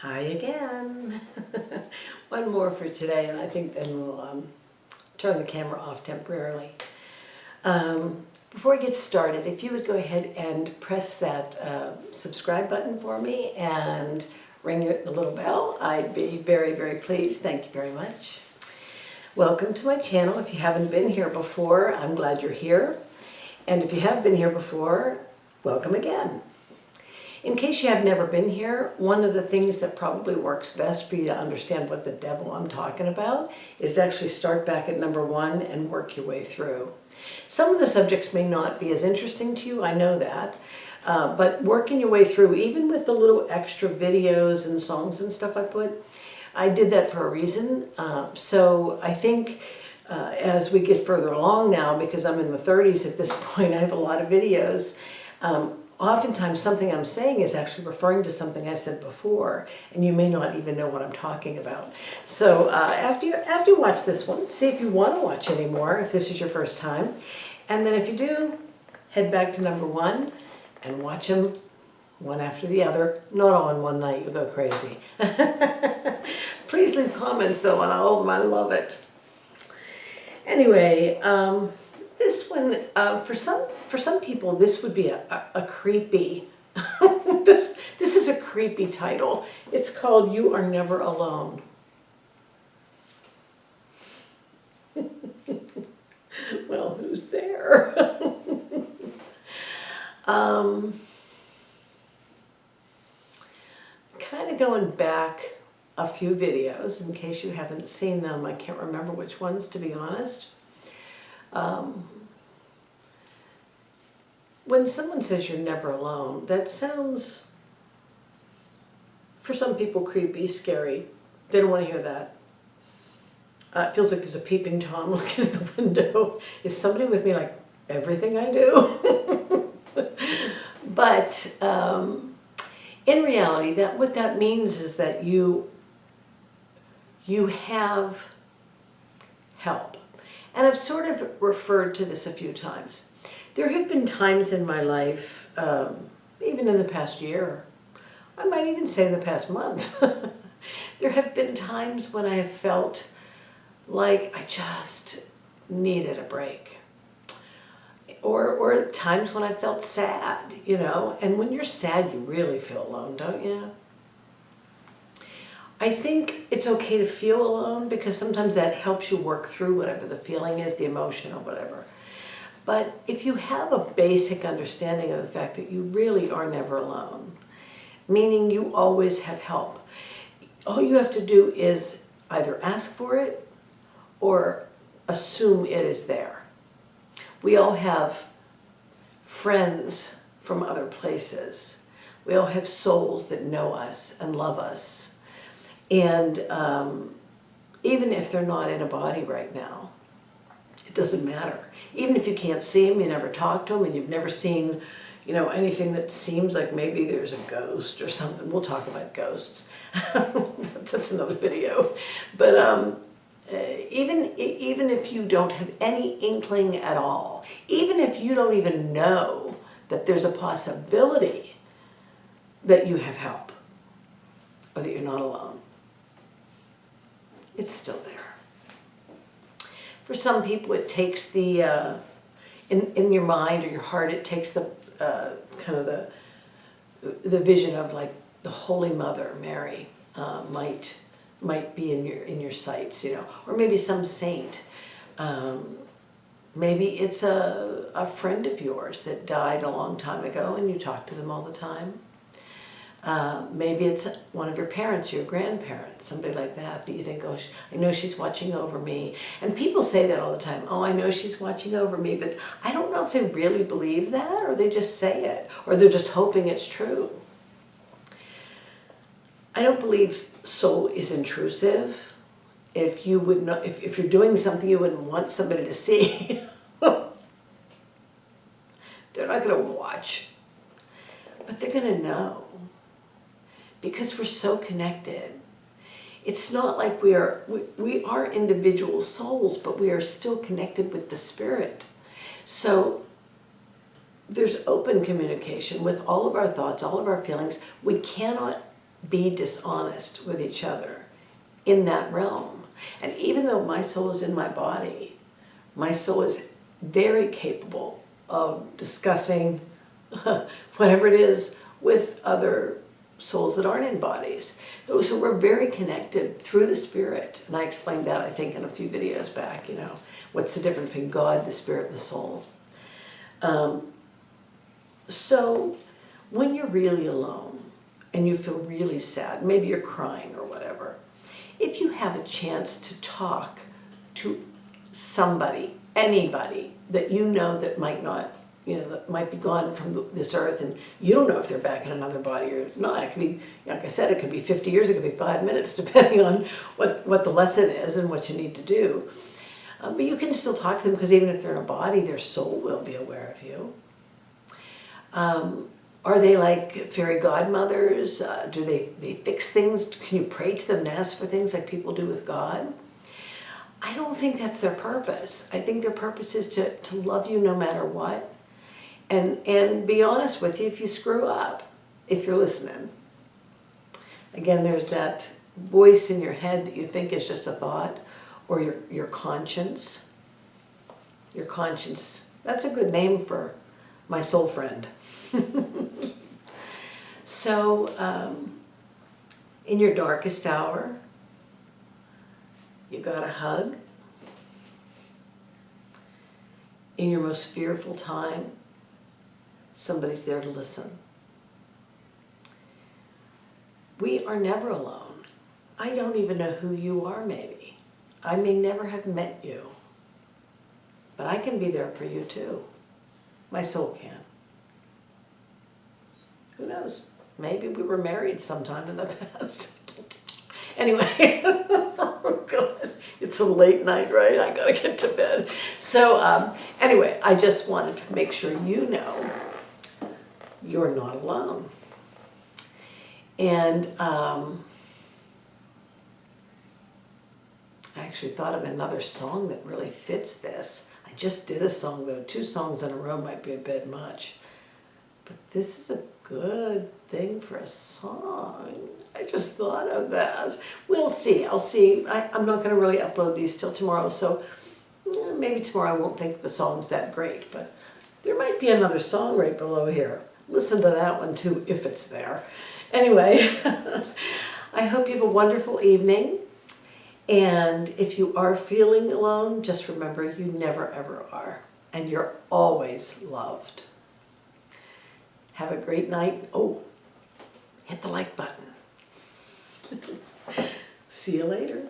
Hi again. One more for today, and I think then we'll turn the camera off temporarily. Before we get started, if you would go ahead and press that subscribe button for me and ring the little bell, I'd be very, very pleased. Thank you very much. Welcome to my channel. If you haven't been here before, I'm glad you're here. And if you have been here before, welcome again. In case you have never been here, one of the things that probably works best for you to understand what the devil I'm talking about is to actually start back at number 1 and work your way through. Some of the subjects may not be as interesting to you, I know that, but working your way through, even with the little extra videos and songs and stuff I did that for a reason. So I think as we get further along now, because I'm in the 30s at this point, I have a lot of videos. Oftentimes something I'm saying is actually referring to something I said before, and you may not even know what I'm talking about. So after you watch this one, see if you want to watch any more, if this is your first time. And then if you do, head back to number 1 and watch them one after the other. Not all in one night, you'll go crazy. Please leave comments though on all of them, I love it. Anyway, this one, for some people, this would be a creepy, this is a creepy title. It's called You Are Never Alone. Well, who's there? Kind of going back a few videos, in case you haven't seen them. I can't remember which ones, to be honest. When someone says you're never alone, that sounds, for some people, creepy, scary. They don't want to hear that. It feels like there's a peeping Tom looking at the window. Is somebody with me like everything I do? But in reality, what that means is that you have help. And I've sort of referred to this a few times. There have been times in my life, even in the past year, I might even say the past month, there have been times when I have felt like I just needed a break. Or times when I felt sad, you know, and when you're sad, you really feel alone, don't you? I think it's okay to feel alone because sometimes that helps you work through whatever the feeling is, the emotion or whatever. But if you have a basic understanding of the fact that you really are never alone, meaning you always have help, all you have to do is either ask for it or assume it is there. We all have friends from other places. We all have souls that know us and love us. And even if they're not in a body right now, it doesn't matter. Even if you can't see them, you never talk to them, and you've never seen, you know, anything that seems like maybe there's a ghost or something. We'll talk about ghosts. That's another video. But even if you don't have any inkling at all, even if you don't even know that there's a possibility that you have help or that you're not alone, it's still there. For some people, it takes the, in your mind or your heart, it takes the kind of the vision of like the Holy Mother, Mary, might be in your sights, you know, or maybe some saint. Maybe it's a friend of yours that died a long time ago and you talk to them all the time. Maybe it's one of your parents, your grandparents, somebody like that you think, oh, I know she's watching over me. And people say that all the time, oh, I know she's watching over me, but I don't know if they really believe that or they just say it or they're just hoping it's true. I don't believe soul is intrusive. If you would not, if you're doing something you wouldn't want somebody to see, they're not going to watch, but they're going to know. Because we're so connected. It's not like we are individual souls, but we are still connected with the Spirit. So there's open communication with all of our thoughts, all of our feelings. We cannot be dishonest with each other in that realm. And even though my soul is in my body, my soul is very capable of discussing whatever it is with other souls that aren't in bodies. So we're very connected through the spirit. And I explained that, I think, in a few videos back, you know, what's the difference between God, the spirit, and the soul. So when you're really alone and you feel really sad, maybe you're crying or whatever, if you have a chance to talk to somebody, anybody that you know that might not, you know, that might be gone from this earth, and you don't know if they're back in another body or not. It could be, like I said, it could be 50 years, it could be 5 minutes, depending on what the lesson is and what you need to do. But you can still talk to them, because even if they're in a body, their soul will be aware of you. Are they like fairy godmothers? Do they fix things? Can you pray to them and ask for things like people do with God? I don't think that's their purpose. I think their purpose is to love you no matter what. And be honest with you if you screw up, if you're listening. Again, there's that voice in your head that you think is just a thought, or your conscience. Your conscience. That's a good name for my soul friend. So, in your darkest hour, you got a hug. In your most fearful time, somebody's there to listen. We are never alone. I don't even know who you are, maybe. I may never have met you. But I can be there for you too. My soul can. Who knows? Maybe we were married sometime in the past. Anyway, oh God, it's a late night, right? I gotta get to bed. So anyway, I just wanted to make sure you know you're not alone. And I actually thought of another song that really fits this. I just did a song, though. 2 songs in a row might be a bit much. But this is a good thing for a song. I just thought of that. We'll see. I'll see. I'm not going to really upload these till tomorrow, so maybe tomorrow I won't think the song's that great. But there might be another song right below here. Listen to that one too, if it's there. Anyway, I hope you have a wonderful evening. And if you are feeling alone, just remember you never ever are. And you're always loved. Have a great night. Oh, hit the like button. See you later.